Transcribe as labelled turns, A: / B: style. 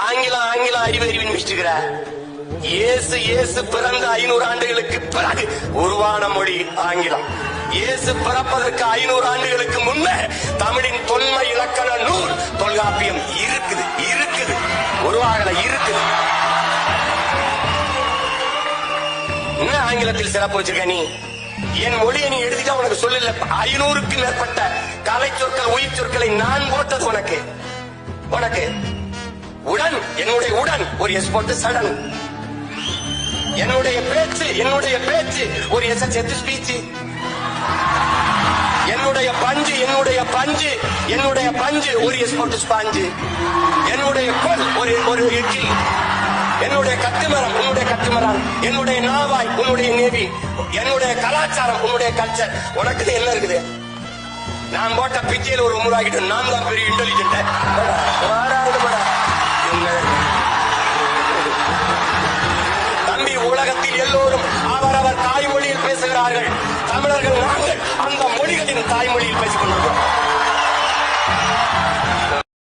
A: ஆங்கிலம் ஆங்கிலம் அறிவறிவின் வச்சுக்கிற இயேசு இயேசு பிறந்த 500 ஆண்டுகளுக்கு பிறகு உருவான மொழி ஆங்கிலம். இயேசு பிறப்பதற்கு 500 ஆண்டுகளுக்கு முன்னே தமிழின் தொன்மை இலக்கண நூல் தொல்காப்பியம் இருக்குது உருவாகல இருக்குது. என்ன ஆங்கிலத்தில் சிறப்பு வச்சிருக்க நீ? என் மொழியை நீ எழுதிட்டா உனக்கு சொல்லல. 500க்கும் மேற்பட்ட கலை சொற்கள் உயிர் சொற்களை நான் போட்டது உனக்கு. உடன் என்னுடைய உடன் ஒரு எஸ் போட்டு சடன். என்னுடைய பேச்சு ஒரு எஸ் செத்து ஸ்பீச். என்னுடைய பஞ்சு ஒரு எஸ் போட்டு ஸ்பாஞ்சு. என்னுடைய கொல் ஒரு எச்சில். என்னுடைய கட்டுமரம் உன்னுடைய கட்டுமரம். என்னுடைய நாவாய் உன்னுடைய நேவி. என்னுடைய கலாச்சாரம் உன்னுடைய கல்ச்சர். உனக்கு என்ன இருக்குது? நான் போட்ட பிச்சையில் ஒரு உருவாகிட்டு நான் தான் பெரிய இன்டெலிஜென்ட். தம்பி, உலகத்தில் எல்லோரும் அவரவர் தாய்மொழியில் பேசுகிறார்கள். தமிழர்கள் நாங்கள் அந்த மொழிகளின் தாய்மொழியில் பேசிக் கொண்டிருக்கிறோம்.